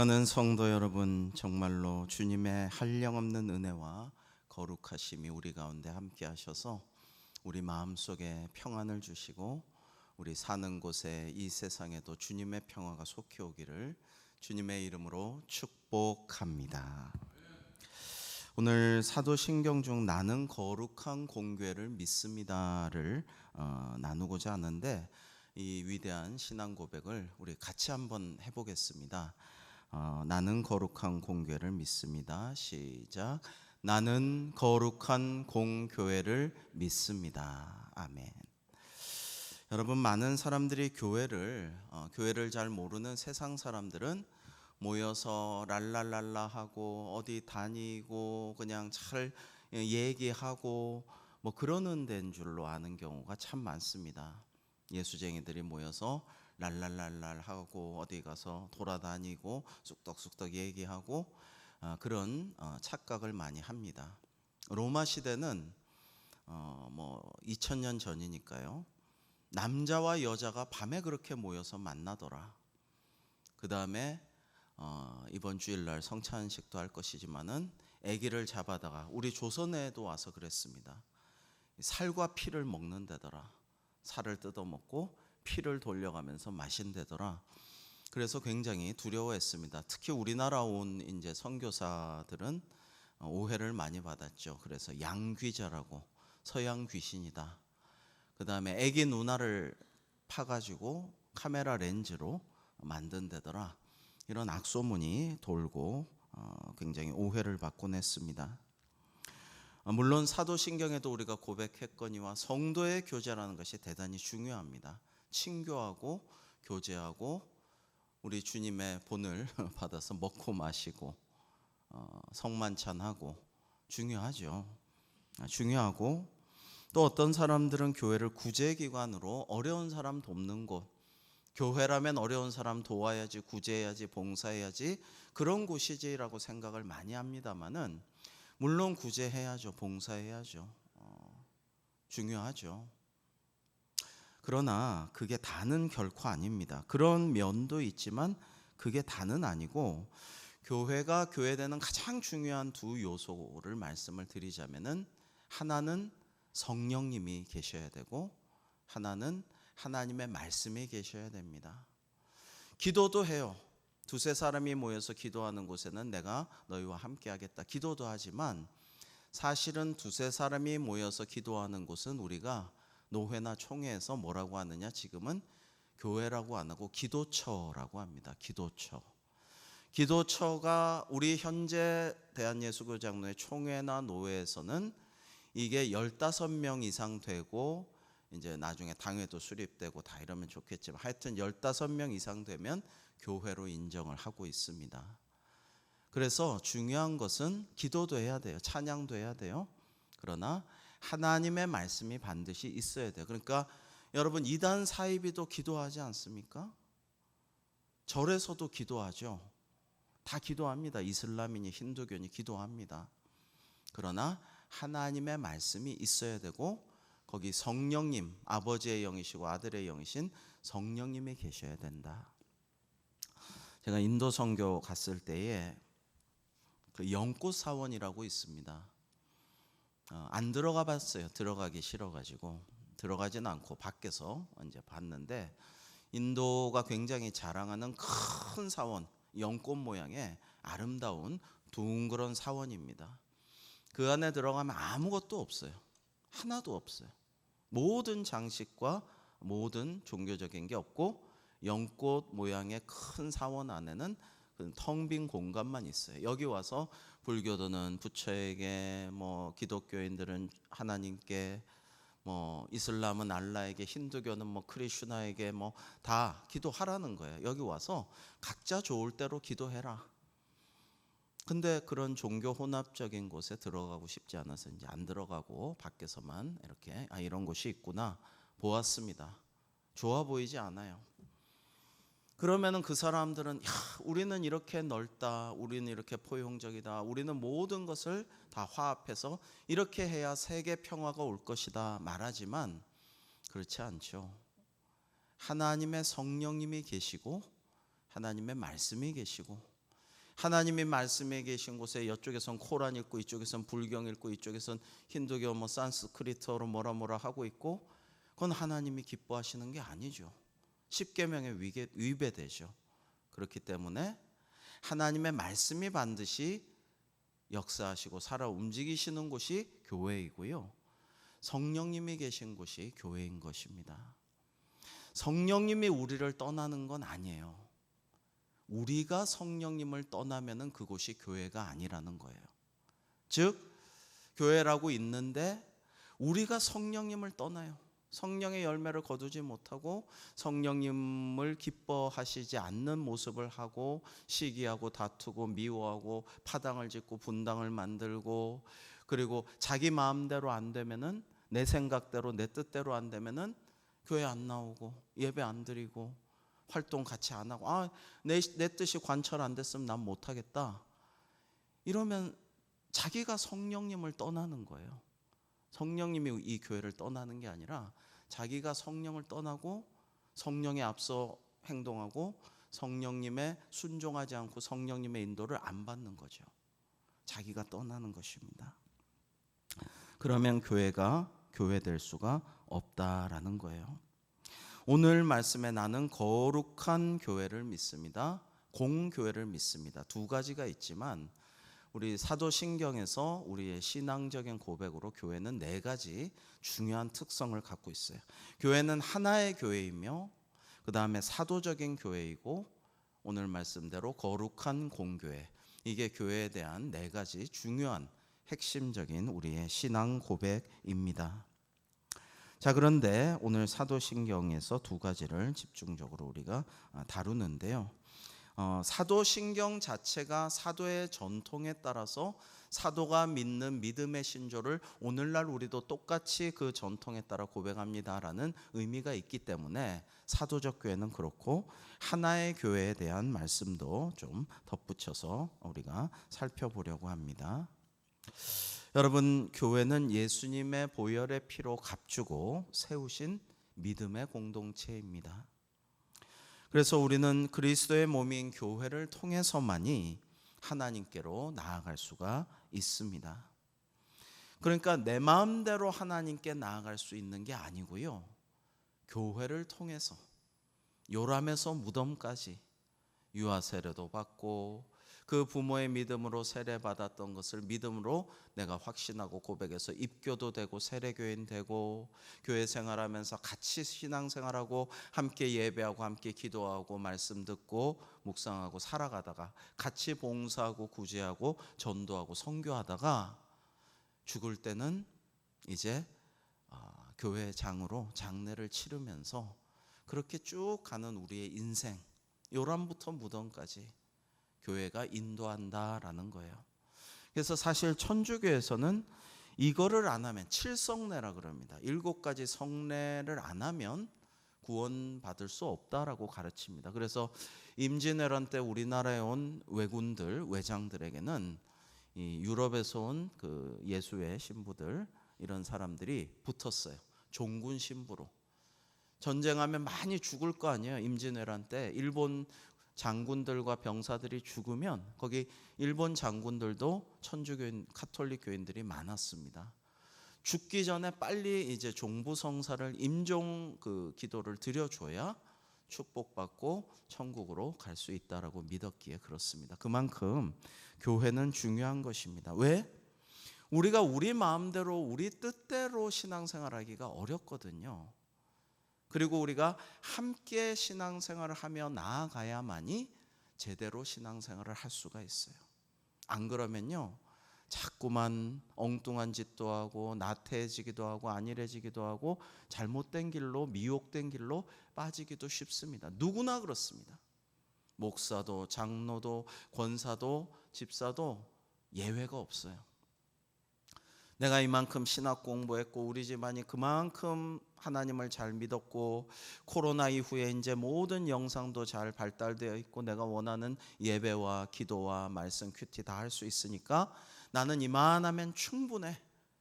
사랑하는 성도 여러분, 정말로 주님의 한량없는 은혜와 거룩하심이 우리 가운데 함께 하셔서 우리 마음속에 평안을 주시고 우리 사는 곳에 이 세상에도 주님의 평화가 속히 오기를 주님의 이름으로 축복합니다. 오늘 사도신경 중 나는 거룩한 공궤를 믿습니다를 나누고자 하는데, 이 위대한 신앙 고백을 우리 같이 한번 해보겠습니다. 나는 거룩한 공교회를 믿습니다. 시작. 나는 거룩한 공교회를 믿습니다. 아멘. 여러분, 많은 사람들이 교회를 잘 모르는 세상 사람들은 모여서 랄랄랄라 하고 어디 다니고 그냥 잘 얘기하고 뭐 그러는 데인 줄로 아는 경우가 참 많습니다. 예수쟁이들이 모여서 랄랄랄랄 하고 어디 가서 돌아다니고 쑥덕쑥덕 얘기하고 그런 착각을 많이 합니다. 로마 시대는 2000년 전이니까요. 남자와 여자가 밤에 그렇게 모여서 만나더라. 그 다음에 이번 주일날 성찬식도 할 것이지만은 아기를 잡아다가 우리 조선에도 와서 그랬습니다. 살과 피를 먹는다더라. 살을 뜯어먹고 피를 돌려가면서 마신다더라. 그래서 굉장히 두려워했습니다. 특히 우리나라 온 이제 선교사들은 오해를 많이 받았죠. 그래서 양귀자라고, 서양 귀신이다. 그 다음에 애기 누나를 파가지고 카메라 렌즈로 만든다더라. 이런 악소문이 돌고 굉장히 오해를 받곤 했습니다. 물론 사도신경에도 우리가 고백했거니와 성도의 교제라는 것이 대단히 중요합니다. 친교하고 교제하고 우리 주님의 본을 받아서 먹고 마시고 성만찬하고 중요하죠. 중요하고, 또 어떤 사람들은 교회를 구제기관으로 어려운 사람 돕는 곳, 교회라면 어려운 사람 도와야지, 구제해야지, 봉사해야지, 그런 곳이지라고 생각을 많이 합니다만은, 물론 구제해야죠, 봉사해야죠, 중요하죠. 그러나 그게 다는 결코 아닙니다. 그런 면도 있지만 그게 다는 아니고, 교회가 교회되는 가장 중요한 두 요소를 말씀을 드리자면은, 하나는 성령님이 계셔야 되고 하나는 하나님의 말씀이 계셔야 됩니다. 기도도 해요. 두세 사람이 모여서 기도하는 곳에는 내가 너희와 함께 하겠다, 기도도 하지만 사실은 두세 사람이 모여서 기도하는 곳은 우리가 노회나 총회에서 뭐라고 하느냐, 지금은 교회라고 안 하고 기도처라고 합니다. 기도처가 우리 현재 대한예수교장로회 총회나 노회에서는 이게 15명 이상 되고, 이제 나중에 당회도 수립되고 다 이러면 좋겠지만 하여튼 15명 이상 되면 교회로 인정을 하고 있습니다. 그래서 중요한 것은 기도도 해야 돼요. 찬양도 해야 돼요. 그러나 하나님의 말씀이 반드시 있어야 돼요. 그러니까 여러분, 이단 사이비도 기도하지 않습니까? 절에서도 기도하죠. 다 기도합니다. 이슬람이니 힌두교니 기도합니다. 그러나 하나님의 말씀이 있어야 되고, 거기 성령님, 아버지의 영이시고 아들의 영이신 성령님이 계셔야 된다. 제가 인도 선교 갔을 때에 그 영꽃 사원이라고 있습니다. 안 들어가 봤어요. 들어가기 싫어가지고 들어가진 않고 밖에서 이제 봤는데, 인도가 굉장히 자랑하는 큰 사원, 영꽃 모양의 아름다운 둥그런 사원입니다. 그 안에 들어가면 아무것도 없어요. 하나도 없어요. 모든 장식과 모든 종교적인 게 없고, 연꽃 모양의 큰 사원 안에는 텅 빈 공간만 있어요. 여기 와서 불교도는 부처에게, 기독교인들은 하나님께, 이슬람은 알라에게, 힌두교는 크리슈나에게 다 기도하라는 거예요. 여기 와서 각자 좋을 대로 기도해라. 근데 그런 종교 혼합적인 곳에 들어가고 싶지 않아서 이제 안 들어가고 밖에서만 이렇게 이런 곳이 있구나 보았습니다. 좋아 보이지 않아요. 그러면은 그 사람들은 우리는 이렇게 넓다, 우리는 이렇게 포용적이다, 우리는 모든 것을 다 화합해서 이렇게 해야 세계 평화가 올 것이다 말하지만 그렇지 않죠. 하나님의 성령님이 계시고 하나님의 말씀이 계시고 하나님이 말씀에 계신 곳에 이쪽에선 코란 읽고 이쪽에선 불경 읽고 이쪽에선 힌두교 뭐 산스크리트어로 뭐라 하고 있고, 그건 하나님이 기뻐하시는 게 아니죠. 십계명에 위배되죠. 그렇기 때문에 하나님의 말씀이 반드시 역사하시고 살아 움직이시는 곳이 교회이고요, 성령님이 계신 곳이 교회인 것입니다. 성령님이 우리를 떠나는 건 아니에요. 우리가 성령님을 떠나면은 그곳이 교회가 아니라는 거예요. 즉 교회라고 있는데 우리가 성령님을 떠나요. 성령의 열매를 거두지 못하고 성령님을 기뻐하시지 않는 모습을 하고 시기하고 다투고 미워하고 파당을 짓고 분당을 만들고, 그리고 자기 마음대로 안 되면은, 내 생각대로 내 뜻대로 안 되면은 교회 안 나오고 예배 안 드리고 활동 같이 안 하고, 내 뜻이 관철 안 됐으면 난 못하겠다, 이러면 자기가 성령님을 떠나는 거예요. 성령님이 이 교회를 떠나는 게 아니라 자기가 성령을 떠나고 성령에 앞서 행동하고 성령님의 순종하지 않고 성령님의 인도를 안 받는 거죠. 자기가 떠나는 것입니다. 그러면 교회가 교회될 수가 없다라는 거예요. 오늘 말씀에 나는 거룩한 교회를 믿습니다, 공교회를 믿습니다. 두 가지가 있지만 우리 사도신경에서 우리의 신앙적인 고백으로 교회는 네 가지 중요한 특성을 갖고 있어요. 교회는 하나의 교회이며, 그 다음에 사도적인 교회이고, 오늘 말씀대로 거룩한 공교회. 이게 교회에 대한 네 가지 중요한 핵심적인 우리의 신앙 고백입니다. 자, 그런데 오늘 사도신경에서 두 가지를 집중적으로 우리가 다루는데요. 사도신경 자체가 사도의 전통에 따라서 사도가 믿는 믿음의 신조를 오늘날 우리도 똑같이 그 전통에 따라 고백합니다라는 의미가 있기 때문에 사도적 교회는 그렇고, 하나의 교회에 대한 말씀도 좀 덧붙여서 우리가 살펴보려고 합니다. 여러분, 교회는 예수님의 보혈의 피로 값주고 세우신 믿음의 공동체입니다. 그래서 우리는 그리스도의 몸인 교회를 통해서만이 하나님께로 나아갈 수가 있습니다. 그러니까 내 마음대로 하나님께 나아갈 수 있는 게 아니고요, 교회를 통해서 요람에서 무덤까지 유아 세례도 받고 그 부모의 믿음으로 세례받았던 것을 믿음으로 내가 확신하고 고백해서 입교도 되고 세례교인 되고, 교회 생활하면서 같이 신앙생활하고 함께 예배하고 함께 기도하고 말씀 듣고 묵상하고 살아가다가 같이 봉사하고 구제하고 전도하고 선교하다가 죽을 때는 이제 교회장으로 장례를 치르면서 그렇게 쭉 가는 우리의 인생, 요람부터 무덤까지 교회가 인도한다라는 거예요. 그래서 사실 천주교에서는 이거를 안 하면, 칠성례라 그럽니다. 7가지 성례를 안 하면 구원받을 수 없다라고 가르칩니다. 그래서 임진왜란 때 우리나라에 온 왜군들, 외장들에게는 이 유럽에서 온 그 예수의 신부들, 이런 사람들이 붙었어요. 종군 신부로. 전쟁하면 많이 죽을 거 아니에요. 임진왜란 때 일본 장군들과 병사들이 죽으면 거기 일본 장군들도 천주교인, 카톨릭 교인들이 많았습니다. 죽기 전에 빨리 이제 종부성사를, 임종 그 기도를 드려줘야 축복받고 천국으로 갈 수 있다라고 믿었기에 그렇습니다. 그만큼 교회는 중요한 것입니다. 왜? 우리가 우리 마음대로 우리 뜻대로 신앙생활하기가 어렵거든요. 그리고 우리가 함께 신앙생활을 하며 나아가야만이 제대로 신앙생활을 할 수가 있어요. 안 그러면요, 자꾸만 엉뚱한 짓도 하고 나태해지기도 하고 안일해지기도 하고 잘못된 길로, 미혹된 길로 빠지기도 쉽습니다. 누구나 그렇습니다. 목사도 장로도 권사도 집사도 예외가 없어요. 내가 이만큼 신학 공부했고 우리 집안이 그만큼 하나님을 잘 믿었고 코로나 이후에 이제 모든 영상도 잘 발달되어 있고 내가 원하는 예배와 기도와 말씀 큐티 다 할 수 있으니까 나는 이만하면 충분해,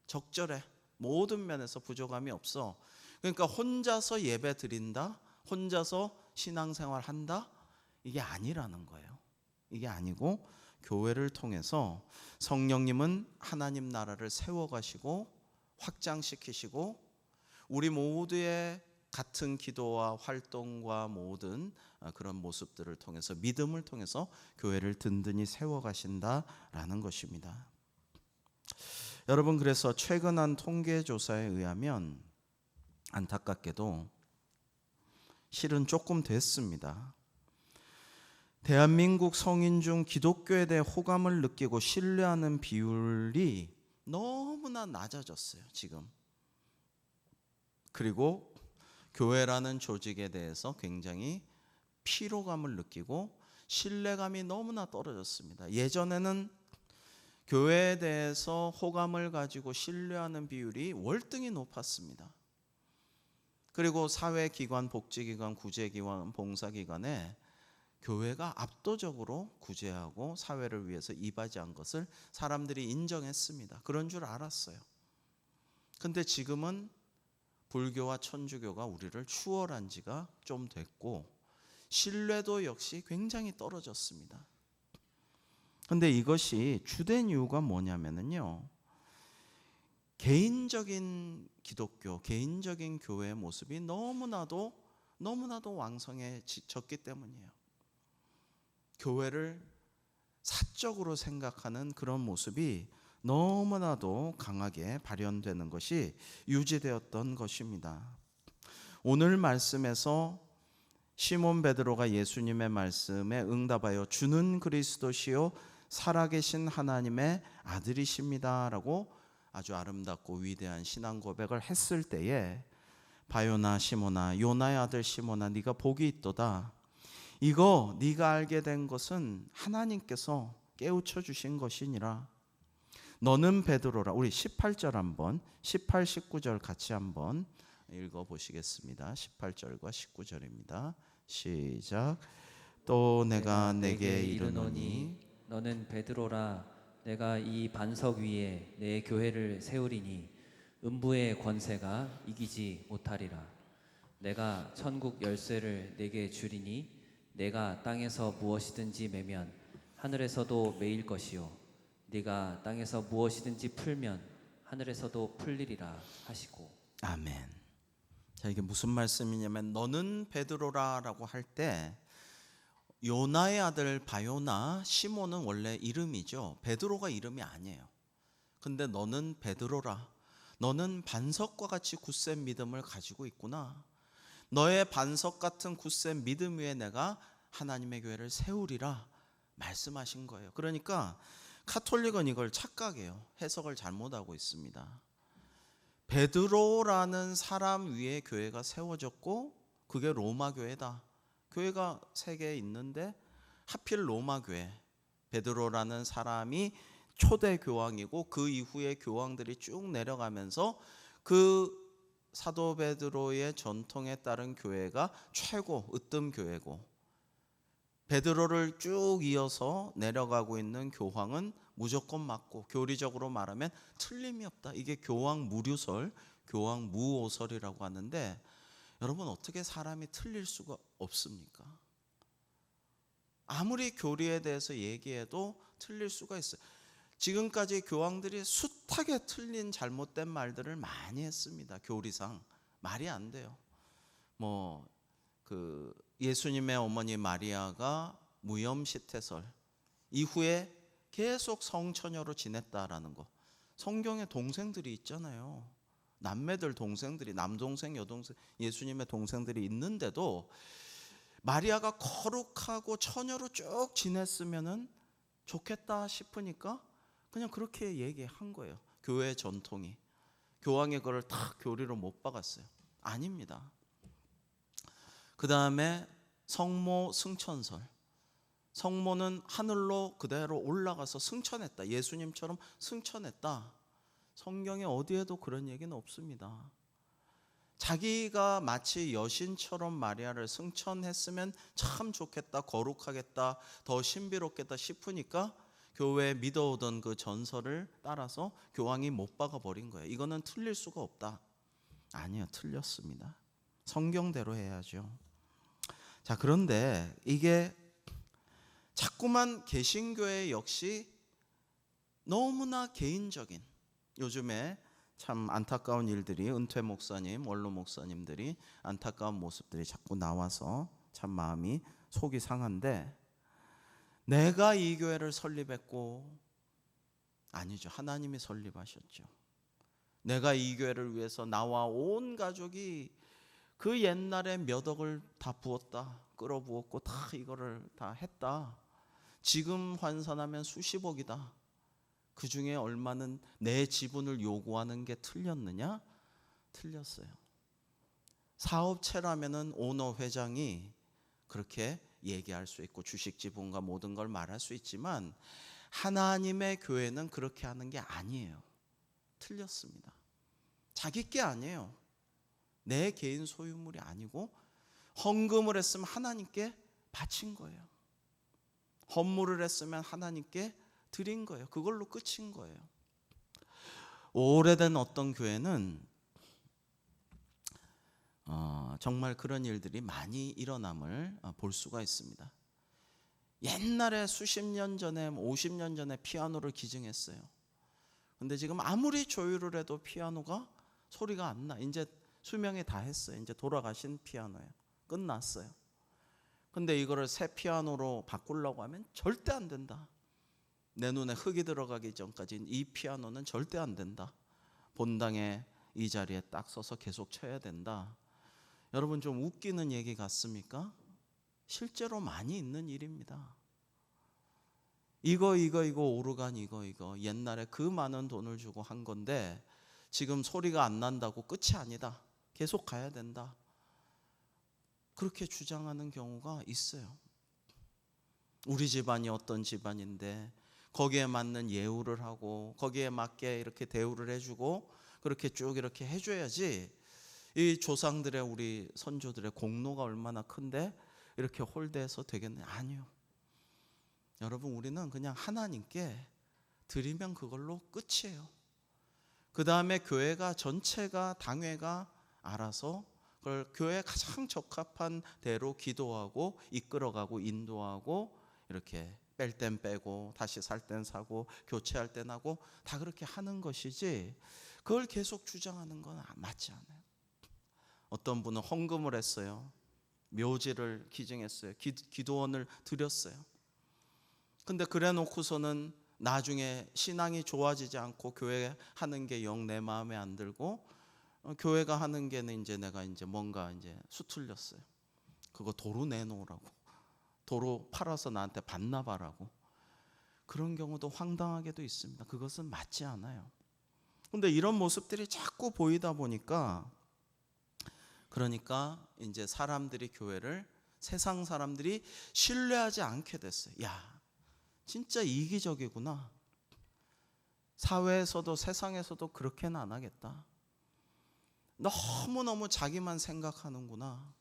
적절해, 모든 면에서 부족함이 없어. 그러니까 혼자서 예배 드린다, 혼자서 신앙생활 한다, 이게 아니라는 거예요. 이게 아니고 교회를 통해서 성령님은 하나님 나라를 세워가시고 확장시키시고 우리 모두의 같은 기도와 활동과 모든 그런 모습들을 통해서 믿음을 통해서 교회를 든든히 세워가신다라는 것입니다. 여러분, 그래서 최근 한 통계조사에 의하면 안타깝게도 실은 조금 됐습니다. 대한민국 성인 중 기독교에 대해 호감을 느끼고 신뢰하는 비율이 너무나 낮아졌어요, 지금. 그리고 교회라는 조직에 대해서 굉장히 피로감을 느끼고 신뢰감이 너무나 떨어졌습니다. 예전에는 교회에 대해서 호감을 가지고 신뢰하는 비율이 월등히 높았습니다. 그리고 사회기관, 복지기관, 구제기관, 봉사기관에 교회가 압도적으로 구제하고 사회를 위해서 이바지한 것을 사람들이 인정했습니다. 그런 줄 알았어요. 근데 지금은 불교와 천주교가 우리를 추월한 지가 좀 됐고 신뢰도 역시 굉장히 떨어졌습니다. 근데 이것이 주된 이유가 뭐냐면요, 개인적인 기독교, 개인적인 교회의 모습이 너무나도 왕성해졌기 때문이에요. 교회를 사적으로 생각하는 그런 모습이 너무나도 강하게 발현되는 것이 유지되었던 것입니다. 오늘 말씀에서 시몬 베드로가 예수님의 말씀에 응답하여 주는 그리스도시요 살아계신 하나님의 아들이십니다 라고 아주 아름답고 위대한 신앙 고백을 했을 때에 바요나 시몬아, 요나의 아들 시몬아, 네가 복이 있도다. 이거 네가 알게 된 것은 하나님께서 깨우쳐 주신 것이니라. 너는 베드로라. 우리 18절 한번 18, 19절 같이 한번 읽어보시겠습니다. 18절과 19절입니다. 시작. 또 내가 내게 이르노니 너는 베드로라. 내가 이 반석 위에 내 교회를 세우리니 음부의 권세가 이기지 못하리라. 내가 천국 열쇠를 내게 주리니 내가 땅에서 무엇이든지 매면 하늘에서도 매일 것이요 네가 땅에서 무엇이든지 풀면 하늘에서도 풀리리라 하시고. 아멘. 자, 이게 무슨 말씀이냐면 너는 베드로라라고 할 때 요나의 아들 바요나, 시몬은 원래 이름이죠. 베드로가 이름이 아니에요. 근데 너는 베드로라. 너는 반석과 같이 굳센 믿음을 가지고 있구나. 너의 반석 같은 굳센 믿음 위에 내가 하나님의 교회를 세우리라 말씀하신 거예요. 그러니까 카톨릭은 이걸 착각해요. 해석을 잘못하고 있습니다. 베드로라는 사람 위에 교회가 세워졌고 그게 로마 교회다. 교회가 세 개 있는데 하필 로마 교회, 베드로라는 사람이 초대 교황이고 그 이후에 교황들이 쭉 내려가면서 그 사도 베드로의 전통에 따른 교회가 최고 으뜸 교회고, 베드로를 쭉 이어서 내려가고 있는 교황은 무조건 맞고 교리적으로 말하면 틀림이 없다. 이게 교황 무류설, 교황 무오설이라고 하는데, 여러분 어떻게 사람이 틀릴 수가 없습니까? 아무리 교리에 대해서 얘기해도 틀릴 수가 있어요. 지금까지 교황들이 숱하게 틀린 잘못된 말들을 많이 했습니다. 교리상 말이 안 돼요. 예수님의 어머니 마리아가 무염시태설 이후에 계속 성처녀로 지냈다라는 거. 성경에 동생들이 있잖아요. 남매들 동생들이, 남동생 여동생 예수님의 동생들이 있는데도 마리아가 거룩하고 처녀로 쭉 지냈으면은 좋겠다 싶으니까 그냥 그렇게 얘기한 거예요. 교회 전통이. 교황이 그걸 다 교리로 못 박았어요. 아닙니다. 그 다음에 성모 승천설. 성모는 하늘로 그대로 올라가서 승천했다. 예수님처럼 승천했다. 성경에 어디에도 그런 얘기는 없습니다. 자기가 마치 여신처럼 마리아를 승천했으면 참 좋겠다, 거룩하겠다, 더 신비롭겠다 싶으니까 교회에 믿어오던 그 전설을 따라서 교황이 못 박아버린 거예요. 이거는 틀릴 수가 없다. 아니요, 틀렸습니다. 성경대로 해야죠. 자, 그런데 이게 자꾸만 개신교회 역시 너무나 개인적인, 요즘에 참 안타까운 일들이, 은퇴 목사님, 원로 목사님들이 안타까운 모습들이 자꾸 나와서 참 마음이 속이 상한데, 내가 이 교회를 설립했고, 아니죠, 하나님이 설립하셨죠. 내가 이 교회를 위해서 나와 온 가족이 그 옛날에 몇 억을 다 부었다, 끌어부었고 다 이거를 다 했다. 지금 환산하면 수십억이다. 그 중에 얼마는 내 지분을 요구하는 게 틀렸느냐? 틀렸어요. 사업체라면은 오너 회장이 그렇게 얘기할 수 있고 주식 지분과 모든 걸 말할 수 있지만, 하나님의 교회는 그렇게 하는 게 아니에요. 틀렸습니다. 자기 게 아니에요. 내 개인 소유물이 아니고 헌금을 했으면 하나님께 바친 거예요. 헌물을 했으면 하나님께 드린 거예요. 그걸로 끝인 거예요. 오래된 어떤 교회는 정말 그런 일들이 많이 일어남을 볼 수가 있습니다. 옛날에 수십 년 전에, 50년 전에 피아노를 기증했어요. 근데 지금 아무리 조율을 해도 피아노가 소리가 안 나. 이제 수명이 다 했어요. 이제 돌아가신 피아노예요. 끝났어요. 근데 이거를 새 피아노로 바꾸려고 하면 절대 안 된다. 내 눈에 흙이 들어가기 전까지 이 피아노는 절대 안 된다. 본당에 이 자리에 딱 서서 계속 쳐야 된다. 여러분, 좀 웃기는 얘기 같습니까? 실제로 많이 있는 일입니다. 이거 오르간 이거 옛날에 그 많은 돈을 주고 한 건데 지금 소리가 안 난다고 끝이 아니다. 계속 가야 된다. 그렇게 주장하는 경우가 있어요. 우리 집안이 어떤 집안인데 거기에 맞는 예우를 하고 거기에 맞게 이렇게 대우를 해주고 그렇게 쭉 이렇게 해줘야지 이 조상들의, 우리 선조들의 공로가 얼마나 큰데 이렇게 홀대해서 되겠네. 아니요. 여러분, 우리는 그냥 하나님께 드리면 그걸로 끝이에요. 그 다음에 교회가 전체가, 당회가 알아서 그걸 교회에 가장 적합한 대로 기도하고 이끌어가고 인도하고, 이렇게 뺄 땐 빼고 다시 살 땐 사고 교체할 땐 하고 다 그렇게 하는 것이지, 그걸 계속 주장하는 건 맞지 않아요. 어떤 분은 헌금을 했어요. 묘지를 기증했어요. 기도원을 드렸어요. 근데 그래 놓고서는 나중에 신앙이 좋아지지 않고 교회 하는 게 영 내 마음에 안 들고, 교회가 하는 게는 이제 내가 이제 뭔가 이제 수틀렸어요. 그거 도로 내놓으라고, 도로 팔아서 나한테 반납하라고. 그런 경우도 황당하게도 있습니다. 그것은 맞지 않아요. 근데 이런 모습들이 자꾸 보이다 보니까, 그러니까 이제 사람들이 교회를, 세상 사람들이 신뢰하지 않게 됐어요. 야, 진짜 이기적이구나. 사회에서도 세상에서도 그렇게는 안 하겠다. 너무너무 자기만 생각하는구나.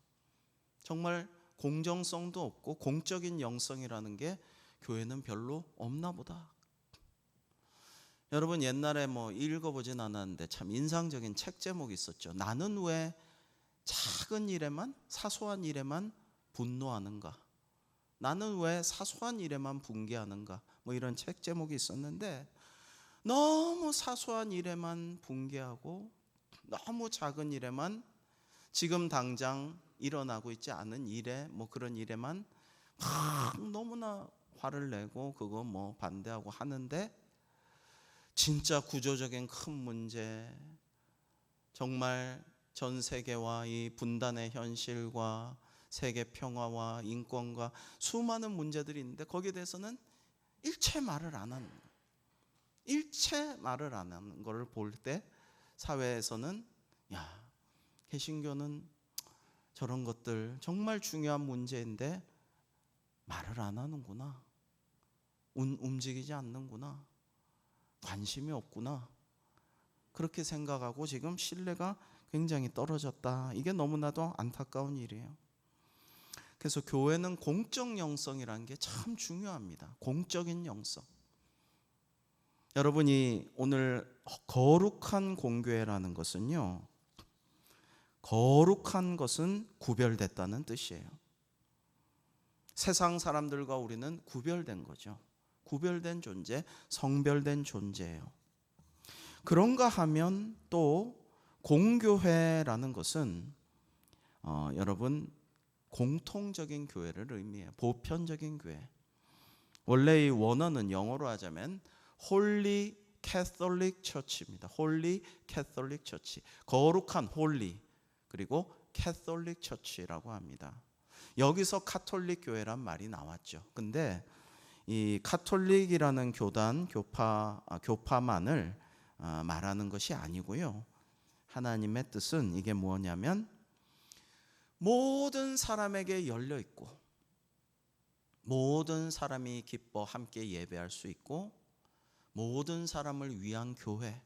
정말 공정성도 없고 공적인 영성이라는 게 교회는 별로 없나 보다. 여러분, 옛날에 뭐 읽어보진 않았는데 참 인상적인 책 제목이 있었죠. 나는 왜 작은 일에만, 사소한 일에만 분노하는가? 나는 왜 사소한 일에만 분개하는가? 뭐 이런 책 제목이 있었는데, 너무 사소한 일에만 분개하고 너무 작은 일에만, 지금 당장 일어나고 있지 않은 일에, 뭐 그런 일에만 막 너무나 화를 내고 그거 뭐 반대하고 하는데, 진짜 구조적인 큰 문제, 정말 전 세계와 이 분단의 현실과 세계 평화와 인권과 수많은 문제들이 있는데 거기에 대해서는 일체 말을 안 하는 거예요. 일체 말을 안 하는 것을 볼 때 사회에서는, 야, 개신교는 저런 것들 정말 중요한 문제인데 말을 안 하는구나, 움직이지 않는구나, 관심이 없구나, 그렇게 생각하고 지금 신뢰가 굉장히 떨어졌다. 이게 너무나도 안타까운 일이에요. 그래서 교회는 공적 영성이라는 게 참 중요합니다. 공적인 영성. 여러분이 오늘 거룩한 공교회라는 것은요, 거룩한 것은 구별됐다는 뜻이에요. 세상 사람들과 우리는 구별된 거죠. 구별된 존재, 성별된 존재예요. 그런가 하면 또 공교회라는 것은 여러분 공통적인 교회를 의미해요. 보편적인 교회. 원래 이 원어는 영어로 하자면 Holy Catholic Church입니다. Holy Catholic Church. 거룩한 Holy 그리고 Catholic Church라고 합니다. 여기서 카톨릭 교회란 말이 나왔죠. 근데 이 카톨릭이라는 교파만을 말하는 것이 아니고요. 하나님의 뜻은 이게 뭐냐면 모든 사람에게 열려 있고 모든 사람이 기뻐 함께 예배할 수 있고 모든 사람을 위한 교회.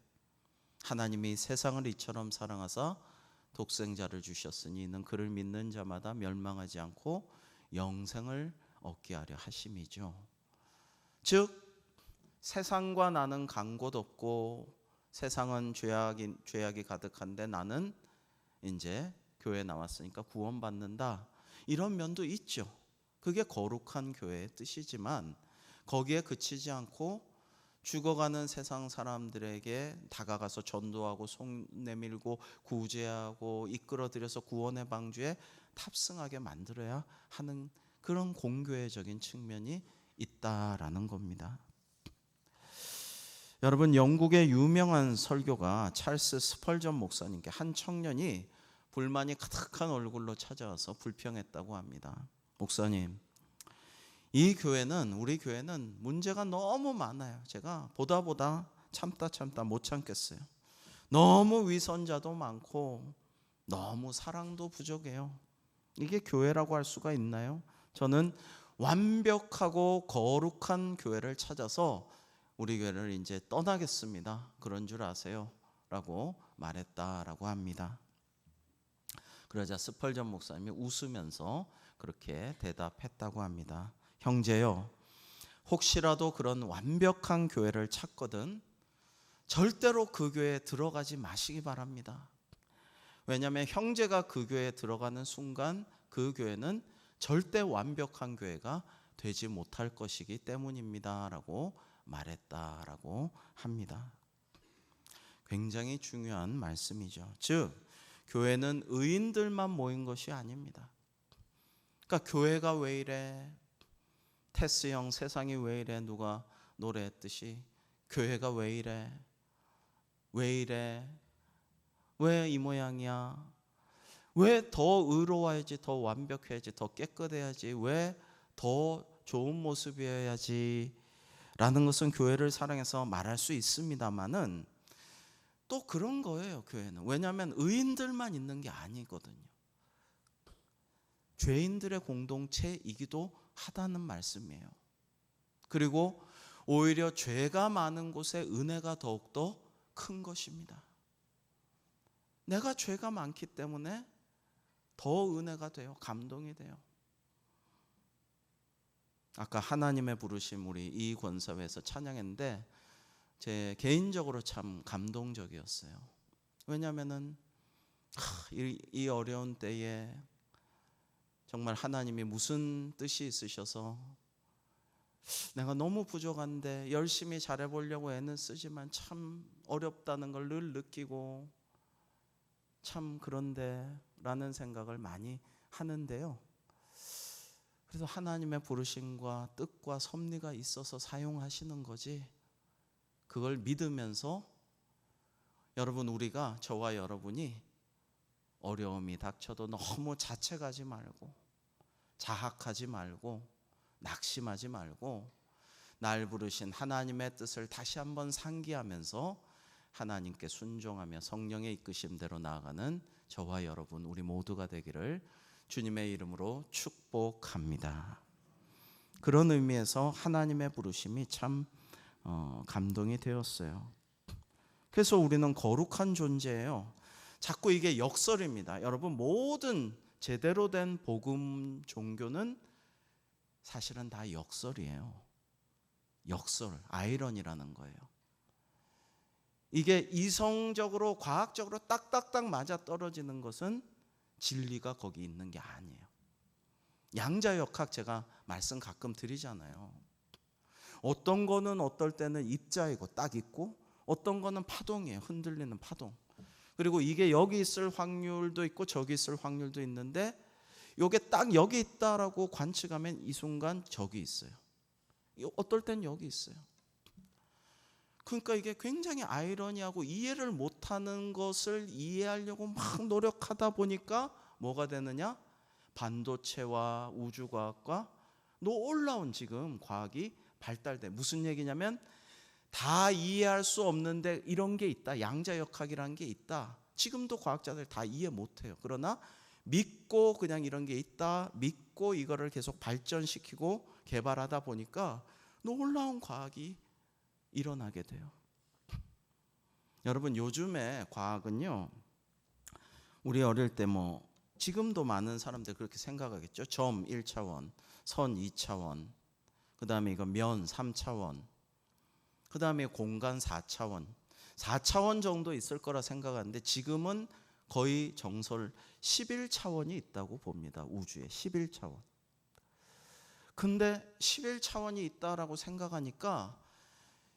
하나님이 세상을 이처럼 사랑하사 독생자를 주셨으니 이는 그를 믿는 자마다 멸망하지 않고 영생을 얻게 하려 하심이죠. 즉 세상과 나는 간 곳 없고 세상은 죄악이 가득한데 나는 이제 교회에 나왔으니까 구원받는다. 이런 면도 있죠. 그게 거룩한 교회의 뜻이지만 거기에 그치지 않고 죽어가는 세상 사람들에게 다가가서 전도하고 손 내밀고 구제하고 이끌어들여서 구원의 방주에 탑승하게 만들어야 하는 그런 공교회적인 측면이 있다라는 겁니다. 여러분, 영국의 유명한 설교가 찰스 스펄전 목사님께 한 청년이 불만이 가득한 얼굴로 찾아와서 불평했다고 합니다. 목사님, 우리 교회는 문제가 너무 많아요. 제가 보다 참다 못 참겠어요. 너무 위선자도 많고 너무 사랑도 부족해요. 이게 교회라고 할 수가 있나요? 저는 완벽하고 거룩한 교회를 찾아서 우리 교회를 이제 떠나겠습니다. 그런 줄 아세요? 라고 말했다라고 합니다. 그러자 스펄전 목사님이 웃으면서 그렇게 대답했다고 합니다. 형제요, 혹시라도 그런 완벽한 교회를 찾거든 절대로 그 교회에 들어가지 마시기 바랍니다. 왜냐하면 형제가 그 교회에 들어가는 순간 그 교회는 절대 완벽한 교회가 되지 못할 것이기 때문입니다 라고 말했다라고 합니다. 굉장히 중요한 말씀이죠. 즉 교회는 의인들만 모인 것이 아닙니다. 그러니까 교회가 왜 이래? 테스 형 세상이 왜 이래? 누가 노래했듯이 교회가 왜 이래? 왜 이래? 왜 이 모양이야? 왜 더 의로워야지? 더 완벽해야지? 더 깨끗해야지? 왜 더 좋은 모습이어야지? 라는 것은 교회를 사랑해서 말할 수 있습니다만은 또 그런 거예요. 교회는. 왜냐하면 의인들만 있는 게 아니거든요. 죄인들의 공동체이기도 하다는 말씀이에요. 그리고 오히려 죄가 많은 곳에 은혜가 더욱더 큰 것입니다. 내가 죄가 많기 때문에 더 은혜가 돼요. 감동이 돼요. 아까 하나님의 부르심 우리 이 권사회에서 찬양했는데 제 개인적으로 참 감동적이었어요. 왜냐하면은 이 어려운 때에 정말 하나님이 무슨 뜻이 있으셔서 내가 너무 부족한데 열심히 잘해보려고 애는 쓰지만 참 어렵다는 걸 늘 느끼고 참 그런데 라는 생각을 많이 하는데요. 그래서 하나님의 부르심과 뜻과 섭리가 있어서 사용하시는 거지, 그걸 믿으면서 여러분, 우리가 저와 여러분이 어려움이 닥쳐도 너무 자책하지 말고 자학하지 말고 낙심하지 말고 날 부르신 하나님의 뜻을 다시 한번 상기하면서 하나님께 순종하며 성령의 이끄심대로 나아가는 저와 여러분 우리 모두가 되기를 주님의 이름으로 축복합니다. 그런 의미에서 하나님의 부르심이 참 감동이 되었어요. 그래서 우리는 거룩한 존재예요. 자꾸 이게 역설입니다. 여러분, 모든 제대로 된 복음 종교는 사실은 다 역설이에요. 역설, 아이러니라는 거예요. 이게 이성적으로 과학적으로 딱딱딱 맞아 떨어지는 것은 진리가 거기 있는 게 아니에요. 양자역학 제가 말씀 가끔 드리잖아요. 어떤 거는 어떨 때는 입자이고 딱 있고 어떤 거는 파동이에요. 흔들리는 파동. 그리고 이게 여기 있을 확률도 있고 저기 있을 확률도 있는데 이게 딱 여기 있다라고 관측하면 이 순간 저기 있어요. 어떨 땐 여기 있어요. 그러니까 이게 굉장히 아이러니하고 이해를 못하는 것을 이해하려고 막 노력하다 보니까 뭐가 되느냐? 반도체와 우주과학과 놀라운 지금 과학이 발달돼. 무슨 얘기냐면 다 이해할 수 없는데 이런 게 있다. 양자역학이라는 게 있다. 지금도 과학자들 다 이해 못해요. 그러나 믿고 그냥 이런 게 있다. 믿고 이거를 계속 발전시키고 개발하다 보니까 놀라운 과학이 일어나게 돼요. 여러분 요즘에 과학은요. 우리 어릴 때 지금도 많은 사람들 그렇게 생각하겠죠. 점 1차원, 선 2차원, 그 다음에 이거 면 3차원, 그 다음에 공간 4차원, 4차원 정도 있을 거라 생각하는데 지금은 거의 정설 11차원이 있다고 봅니다. 우주에 11차원. 근데 11차원이 있다라고 생각하니까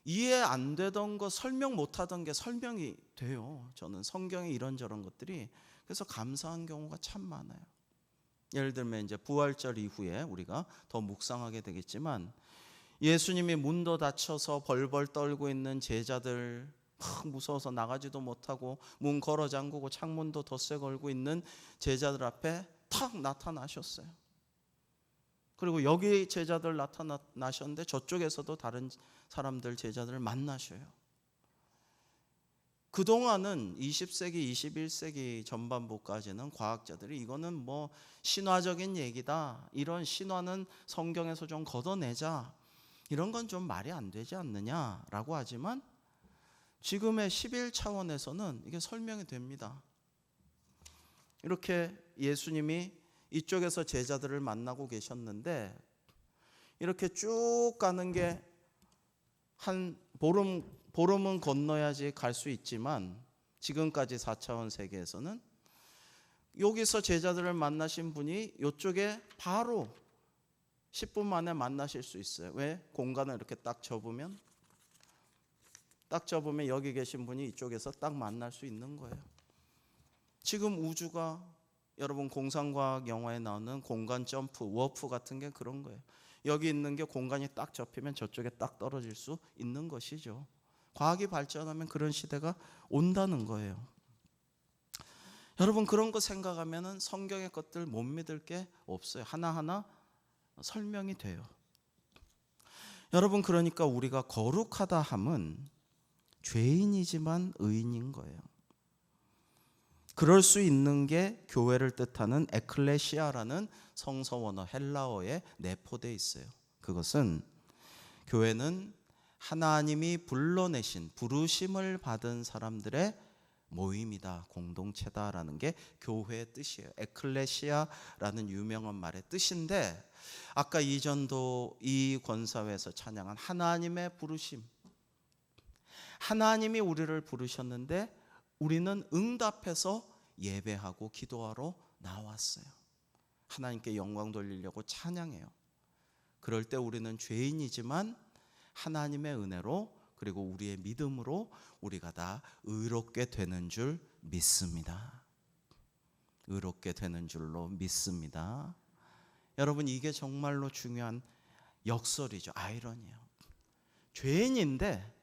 이해 안 되던 거, 설명 못 하던 게 설명이 돼요. 저는 성경에 이런저런 것들이 그래서 감사한 경우가 참 많아요. 예를 들면 이제 부활절 이후에 우리가 더 묵상하게 되겠지만 예수님이 문도 닫혀서 벌벌 떨고 있는 제자들 막 무서워서 나가지도 못하고 문 걸어 잠그고 창문도 덧새 걸고 있는 제자들 앞에 탁 나타나셨어요. 그리고 여기 제자들 나타나셨는데 저쪽에서도 다른 사람들 제자들을 만나셔요. 그동안은 20세기, 21세기 전반부까지는 과학자들이 이거는 신화적인 얘기다. 이런 신화는 성경에서 좀 걷어내자. 이런 건 좀 말이 안 되지 않느냐라고 하지만 지금의 11차원에서는 이게 설명이 됩니다. 이렇게 예수님이 이쪽에서 제자들을 만나고 계셨는데 이렇게 쭉 가는 게 한 보름은 건너야지 갈 수 있지만 지금까지 4차원 세계에서는 여기서 제자들을 만나신 분이 이쪽에 바로 10분 만에 만나실 수 있어요. 왜? 공간을 이렇게 딱 접으면 여기 계신 분이 이쪽에서 딱 만날 수 있는 거예요. 지금 우주가 여러분 공상과학 영화에 나오는 공간 점프, 워프 같은 게 그런 거예요. 여기 있는 게 공간이 딱 접히면 저쪽에 딱 떨어질 수 있는 것이죠. 과학이 발전하면 그런 시대가 온다는 거예요. 여러분 그런 거 생각하면 성경의 것들 못 믿을 게 없어요. 하나하나 설명이 돼요. 여러분 그러니까 우리가 거룩하다 함은 죄인이지만 의인인 거예요. 그럴 수 있는 게 교회를 뜻하는 에클레시아라는 성서 원어 헬라어에 내포되어 있어요. 그것은 교회는 하나님이 불러내신 부르심을 받은 사람들의 모임이다, 공동체다라는 게 교회의 뜻이에요. 에클레시아라는 유명한 말의 뜻인데 아까 이전도 이 권사회에서 찬양한 하나님의 부르심, 하나님이 우리를 부르셨는데 우리는 응답해서 예배하고 기도하러 나왔어요. 하나님께 영광 돌리려고 찬양해요. 그럴 때 우리는 죄인이지만 하나님의 은혜로 그리고 우리의 믿음으로 우리가 다 의롭게 되는 줄 믿습니다. 의롭게 되는 줄로 믿습니다. 여러분 이게 정말로 중요한 역설이죠. 아이러니예요. 죄인인데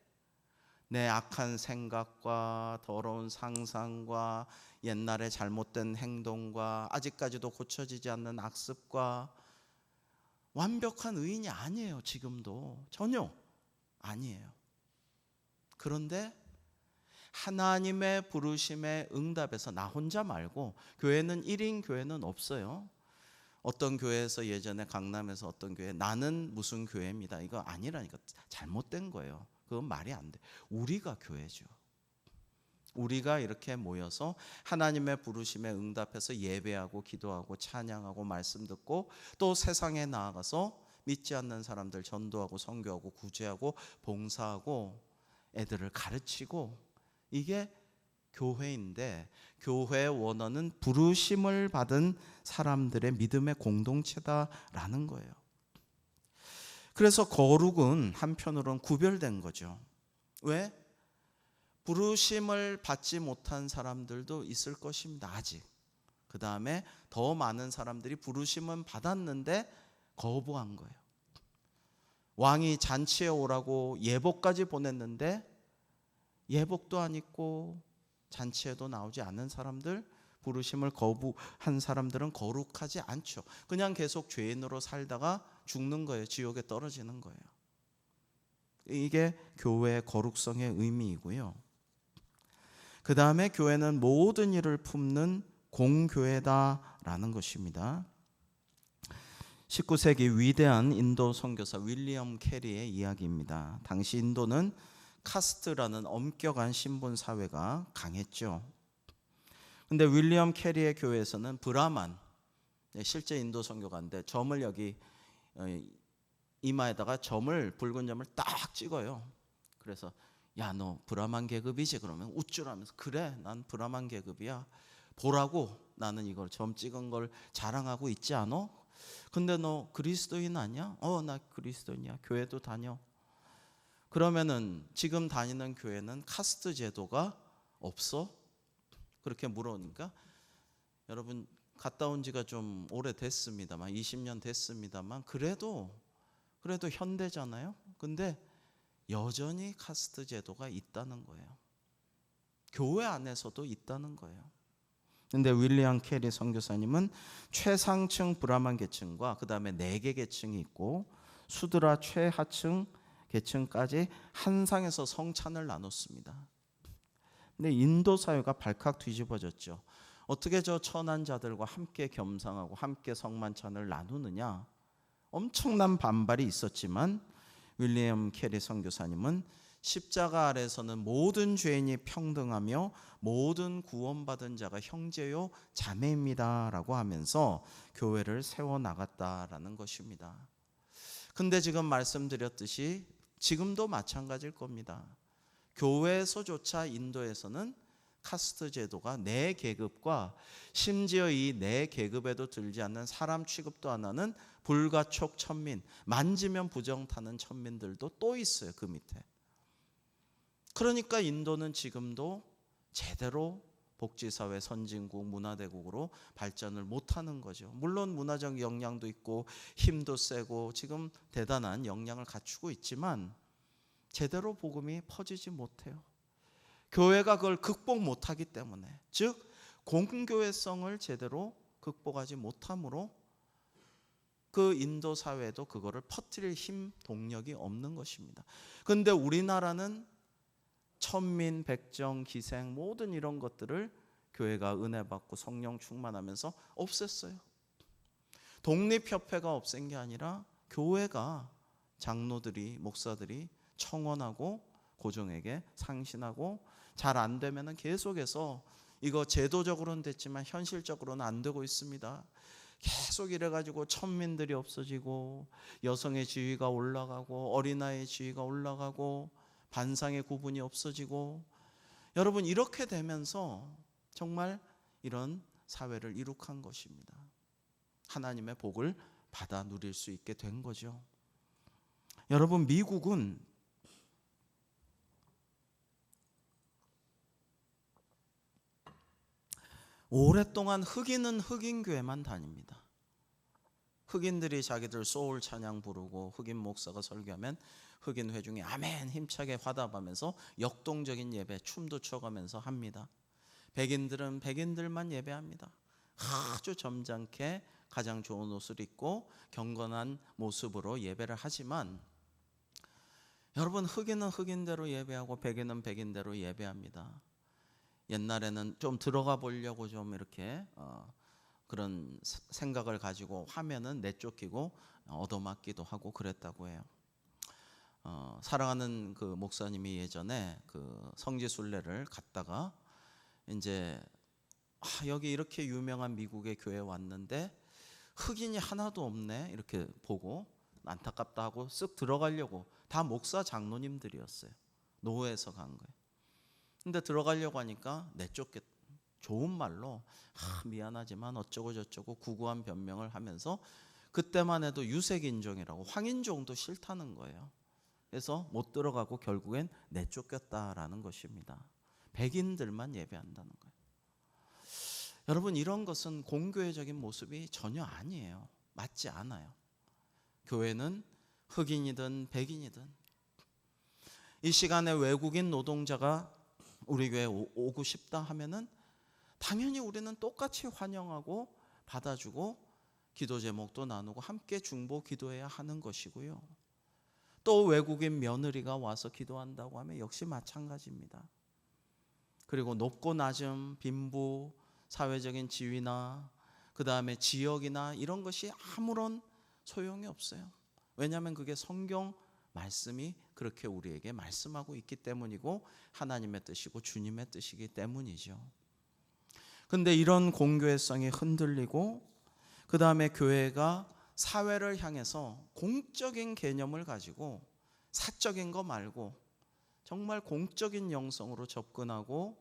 내 악한 생각과 더러운 상상과 옛날에 잘못된 행동과 아직까지도 고쳐지지 않는 악습과 완벽한 의인이 아니에요. 지금도 전혀 아니에요. 그런데 하나님의 부르심에 응답해서 나 혼자 말고 교회는 1인 교회는 없어요. 어떤 교회에서 예전에 강남에서 어떤 교회 나는 무슨 교회입니다. 이거 아니라니까. 잘못된 거예요. 그건 말이 안 돼. 우리가 교회죠. 우리가 이렇게 모여서 하나님의 부르심에 응답해서 예배하고 기도하고 찬양하고 말씀 듣고 또 세상에 나아가서 믿지 않는 사람들 전도하고 선교하고 구제하고 봉사하고 애들을 가르치고 이게 교회인데 교회의 원어는 부르심을 받은 사람들의 믿음의 공동체다라는 거예요. 그래서 거룩은 한편으로는 구별된 거죠. 왜? 부르심을 받지 못한 사람들도 있을 것입니다. 아직. 그 다음에 더 많은 사람들이 부르심은 받았는데 거부한 거예요. 왕이 잔치에 오라고 예복까지 보냈는데 예복도 안 입고 잔치에도 나오지 않는 사람들, 부르심을 거부한 사람들은 거룩하지 않죠. 그냥 계속 죄인으로 살다가 죽는 거예요. 지옥에 떨어지는 거예요. 이게 교회의 거룩성의 의미이고요. 그 다음에 교회는 모든 일을 품는 공교회다라는 것입니다. 19세기 위대한 인도 선교사 윌리엄 캐리의 이야기입니다. 당시 인도는 카스트라는 엄격한 신분 사회가 강했죠. 근데 윌리엄 캐리의 교회에서는 브라만, 실제 인도 선교가인데 점을 여기 이마에다가 붉은 점을 딱 찍어요. 그래서 야, 너 브라만 계급이지? 그러면 우쭐하면서 그래, 난 브라만 계급이야. 보라고, 나는 이걸 점 찍은 걸 자랑하고 있지 않아? 근데 너 그리스도인 아니야? 나 그리스도인이야. 교회도 다녀. 그러면은 지금 다니는 교회는 카스트 제도가 없어? 그렇게 물어보니까, 여러분 갔다 온 지가 좀 오래됐습니다만 20년 됐습니다만 그래도 현대잖아요. 근데 여전히 카스트 제도가 있다는 거예요. 교회 안에서도 있다는 거예요. 근데 윌리엄 캐리 선교사님은 최상층 브라만 계층과 그 다음에 4개 계층이 있고 수드라 최하층 계층까지 한 상에서 성찬을 나눴습니다. 근데 인도 사회가 발칵 뒤집어졌죠. 어떻게 저 천한 자들과 함께 겸상하고 함께 성만찬을 나누느냐? 엄청난 반발이 있었지만 윌리엄 캐리 선교사님은 십자가 아래서는 모든 죄인이 평등하며 모든 구원받은 자가 형제요 자매입니다라고 하면서 교회를 세워나갔다라는 것입니다. 근데 지금 말씀드렸듯이 지금도 마찬가지일 겁니다. 교회에서조차 인도에서는 카스트 제도가 4계급과 심지어 이 4계급에도 들지 않는 사람 취급도 안 하는 불가촉 천민, 만지면 부정 타는 천민들도 또 있어요. 그 밑에. 그러니까 인도는 지금도 제대로 복지사회 선진국 문화대국으로 발전을 못하는 거죠. 물론 문화적 역량도 있고 힘도 세고 지금 대단한 역량을 갖추고 있지만 제대로 복음이 퍼지지 못해요. 교회가 그걸 극복 못하기 때문에, 즉 공교회성을 제대로 극복하지 못함으로 그 인도 사회도 그거를 퍼뜨릴 힘, 동력이 없는 것입니다. 그런데 우리나라는 천민, 백정, 기생 모든 이런 것들을 교회가 은혜 받고 성령 충만하면서 없앴어요. 독립협회가 없앤 게 아니라 교회가 장로들이, 목사들이 청원하고 고종에게 상신하고 잘 안 되면은 계속해서 이거 제도적으로는 됐지만 현실적으로는 안 되고 있습니다. 계속 이래가지고 천민들이 없어지고 여성의 지위가 올라가고 어린아이의 지위가 올라가고 반상의 구분이 없어지고, 여러분 이렇게 되면서 정말 이런 사회를 이룩한 것입니다. 하나님의 복을 받아 누릴 수 있게 된 거죠. 여러분 미국은 오랫동안 흑인은 흑인 교회만 다닙니다. 흑인들이 자기들 소울 찬양 부르고 흑인 목사가 설교하면 흑인 회중이 아멘 힘차게 화답하면서 역동적인 예배 춤도 춰가면서 합니다. 백인들은 백인들만 예배합니다. 아주 점잖게 가장 좋은 옷을 입고 경건한 모습으로 예배를 하지만, 여러분 흑인은 흑인대로 예배하고 백인은 백인대로 예배합니다. 옛날에는 좀 들어가 보려고 좀 이렇게 그런 생각을 가지고 하면은 내쫓기고 얻어맞기도 하고 그랬다고 해요. 사랑하는 그 목사님이 예전에 그 성지순례를 갔다가 이제 여기 이렇게 유명한 미국의 교회에 왔는데 흑인이 하나도 없네 이렇게 보고 안타깝다 하고 쓱 들어가려고, 다 목사 장로님들이었어요. 노회에서 간 거예요. 근데 들어가려고 하니까 내쫓겠. 좋은 말로 미안하지만 어쩌고 저쩌고 구구한 변명을 하면서 그때만 해도 유색인종이라고 황인종도 싫다는 거예요. 그래서 못 들어가고 결국엔 내쫓겼다라는 것입니다. 백인들만 예배한다는 거예요. 여러분, 이런 것은 공교회적인 모습이 전혀 아니에요. 맞지 않아요. 교회는 흑인이든 백인이든 이 시간에 외국인 노동자가 우리 교회에 오고 싶다 하면은 당연히 우리는 똑같이 환영하고 받아주고 기도 제목도 나누고 함께 중보 기도해야 하는 것이고요. 또 외국인 며느리가 와서 기도한다고 하면 역시 마찬가지입니다. 그리고 높고 낮음, 빈부, 사회적인 지위나 그 다음에 지역이나 이런 것이 아무런 소용이 없어요. 왜냐하면 그게 성경 말씀이 그렇게 우리에게 말씀하고 있기 때문이고 하나님의 뜻이고 주님의 뜻이기 때문이죠. 근데 이런 공교회성이 흔들리고 그 다음에 교회가 사회를 향해서 공적인 개념을 가지고 사적인 거 말고 정말 공적인 영성으로 접근하고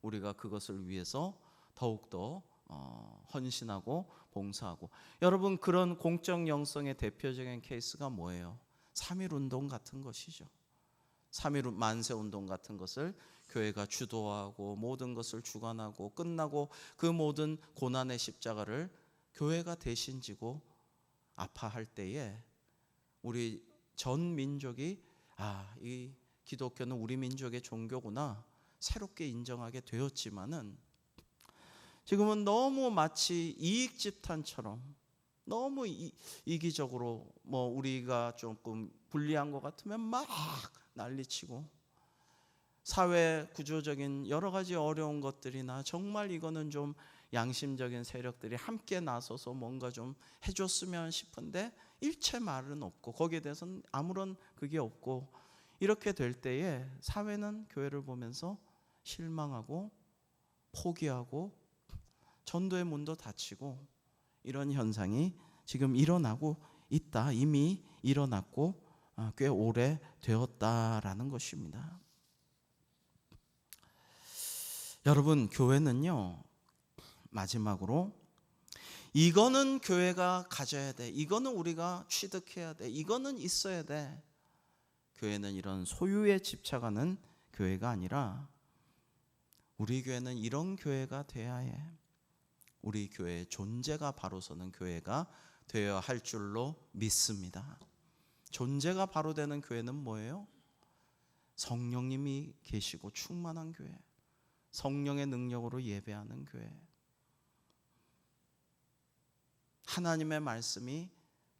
우리가 그것을 위해서 더욱더 헌신하고 봉사하고. 여러분, 그런 공적 영성의 대표적인 케이스가 뭐예요? 3.1운동 같은 것이죠. 3.1 만세운동 같은 것을 교회가 주도하고 모든 것을 주관하고 끝나고 그 모든 고난의 십자가를 교회가 대신 지고 아파할 때에 우리 전 민족이 이 기독교는 우리 민족의 종교구나 새롭게 인정하게 되었지만은 지금은 너무 마치 이익 집단처럼 너무 이기적으로 우리가 조금 불리한 것 같으면 막 난리치고 사회 구조적인 여러 가지 어려운 것들이나 정말 이거는 좀 양심적인 세력들이 함께 나서서 뭔가 좀 해줬으면 싶은데 일체 말은 없고 거기에 대해서는 아무런 그게 없고 이렇게 될 때에 사회는 교회를 보면서 실망하고 포기하고 전도의 문도 닫히고 이런 현상이 지금 일어나고 있다. 이미 일어났고 꽤 오래 되었다라는 것입니다. 여러분, 교회는요, 마지막으로 이거는 교회가 가져야 돼, 이거는 우리가 취득해야 돼, 이거는 있어야 돼. 교회는 이런 소유에 집착하는 교회가 아니라 우리 교회는 이런 교회가 돼야 해. 우리 교회의 존재가 바로 서는 교회가 되어야 할 줄로 믿습니다. 존재가 바로 되는 교회는 뭐예요? 성령님이 계시고 충만한 교회, 성령의 능력으로 예배하는 교회, 하나님의 말씀이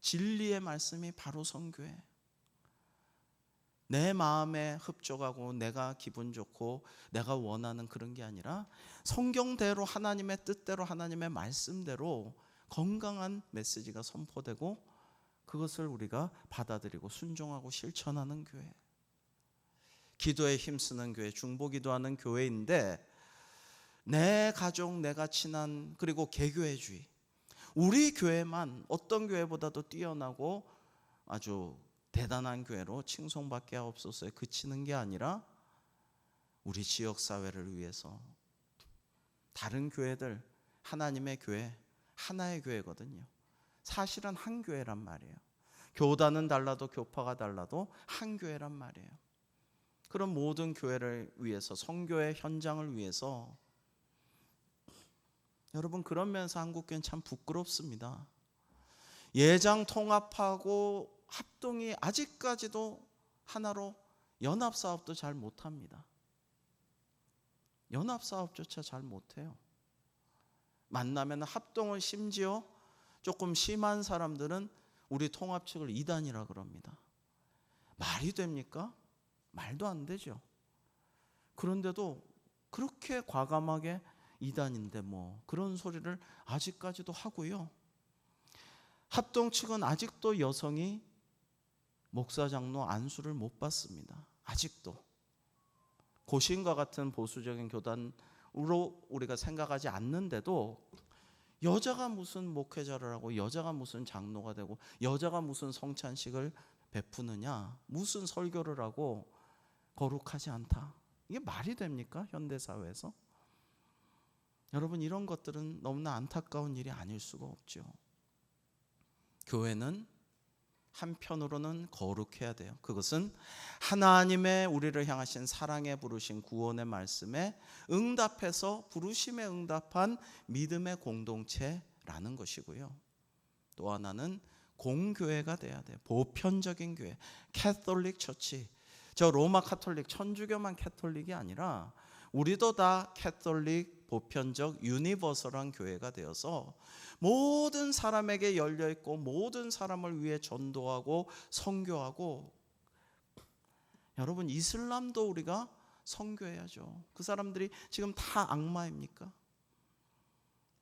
진리의 말씀이 바로 선 교회, 내 마음에 흡족하고 내가 기분 좋고 내가 원하는 그런 게 아니라 성경대로 하나님의 뜻대로 하나님의 말씀대로 건강한 메시지가 선포되고 그것을 우리가 받아들이고 순종하고 실천하는 교회, 기도에 힘쓰는 교회, 중보기도하는 교회인데 내 가족, 내가 친한, 그리고 개교회주의, 우리 교회만 어떤 교회보다도 뛰어나고 아주 대단한 교회로 칭송받게 하옵소서에 그치는 게 아니라 우리 지역사회를 위해서 다른 교회들, 하나님의 교회, 하나의 교회거든요. 사실은 한 교회란 말이에요. 교단은 달라도 교파가 달라도 한 교회란 말이에요. 그런 모든 교회를 위해서, 성교의 현장을 위해서 여러분, 그런 면에서 한국교회는 참 부끄럽습니다. 예장 통합하고 합동이 아직까지도 하나로 연합사업도 잘 못합니다. 연합사업조차 잘 못해요. 만나면 합동을 심지어 조금 심한 사람들은 우리 통합 측을 이단이라 그럽니다. 말이 됩니까? 말도 안 되죠. 그런데도 그렇게 과감하게 이단인데 그런 소리를 아직까지도 하고요. 합동 측은 아직도 여성이 목사 장로 안수를 못 받습니다. 아직도 고신과 같은 보수적인 교단으로 우리가 생각하지 않는데도 여자가 무슨 목회자를 하고 여자가 무슨 장로가 되고 여자가 무슨 성찬식을 베푸느냐, 무슨 설교를 하고 거룩하지 않다, 이게 말이 됩니까? 현대 사회에서? 여러분, 이런 것들은 너무나 안타까운 일이 아닐 수가 없죠. 교회는 한편으로는 거룩해야 돼요. 그것은 하나님의 우리를 향하신 사랑에 부르신 구원의 말씀에 응답해서 부르심에 응답한 믿음의 공동체라는 것이고요. 또 하나는 공교회가 돼야 돼요. 보편적인 교회, 캐톨릭 처치. 저 로마 카톨릭, 천주교만 캐톨릭이 아니라 우리도 다 캐톨릭, 보편적, 유니버설한 교회가 되어서 모든 사람에게 열려있고 모든 사람을 위해 전도하고 선교하고. 여러분, 이슬람도 우리가 선교해야죠. 그 사람들이 지금 다 악마입니까?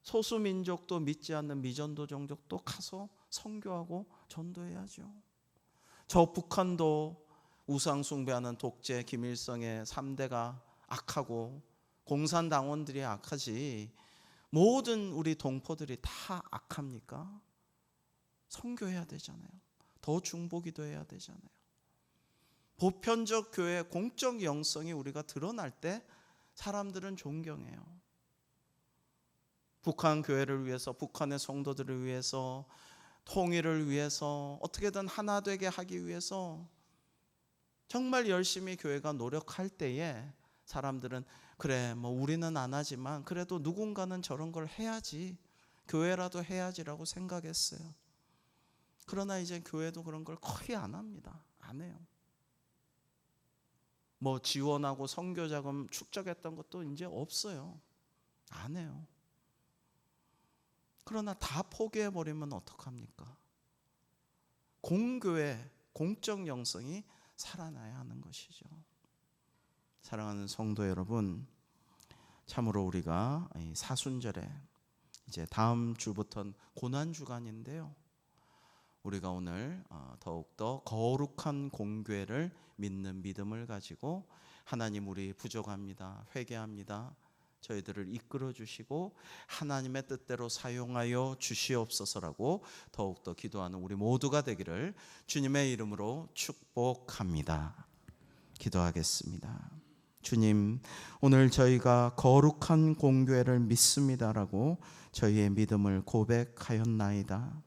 소수민족도 믿지 않는 미전도 종족도 가서 선교하고 전도해야죠. 저 북한도 우상 숭배하는 독재 김일성의 3대가 악하고 공산당원들이 악하지 모든 우리 동포들이 다 악합니까? 선교해야 되잖아요. 더 중보기도 해야 되잖아요. 보편적 교회의 공적 영성이 우리가 드러날 때 사람들은 존경해요. 북한 교회를 위해서, 북한의 성도들을 위해서, 통일을 위해서, 어떻게든 하나 되게 하기 위해서 정말 열심히 교회가 노력할 때에 사람들은 그래, 뭐 우리는 안 하지만 그래도 누군가는 저런 걸 해야지, 교회라도 해야지라고 생각했어요. 그러나 이제 교회도 그런 걸 거의 안 합니다. 안 해요. 뭐 지원하고 선교자금 축적했던 것도 이제 없어요. 안 해요. 그러나 다 포기해버리면 어떡합니까? 공교회, 공적 영성이 살아나야 하는 것이죠. 사랑하는 성도 여러분, 참으로 우리가 사순절에 이제 다음 주부터는 고난주간인데요, 우리가 오늘 더욱더 거룩한 공교회를 믿는 믿음을 가지고 하나님, 우리 부족합니다, 회개합니다, 저희들을 이끌어 주시고 하나님의 뜻대로 사용하여 주시옵소서라고 더욱더 기도하는 우리 모두가 되기를 주님의 이름으로 축복합니다. 기도하겠습니다. 주님, 오늘 저희가 거룩한 공교회를 믿습니다라고 저희의 믿음을 고백하였나이다.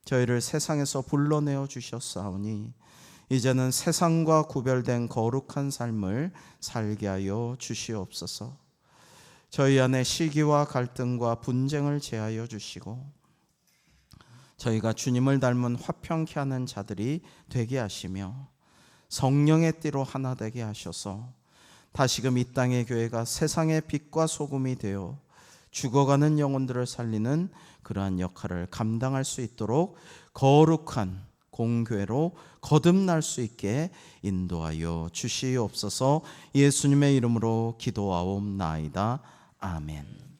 저희를 세상에서 불러내어 주셨사오니 이제는 세상과 구별된 거룩한 삶을 살게 하여 주시옵소서. 저희 안에 시기와 갈등과 분쟁을 제하여 주시고 저희가 주님을 닮은 화평케 하는 자들이 되게 하시며 성령의 띠로 하나 되게 하셔서 다시금 이 땅의 교회가 세상의 빛과 소금이 되어 죽어가는 영혼들을 살리는 그러한 역할을 감당할 수 있도록 거룩한 공교회로 거듭날 수 있게 인도하여 주시옵소서. 예수님의 이름으로 기도하옵나이다. 아멘.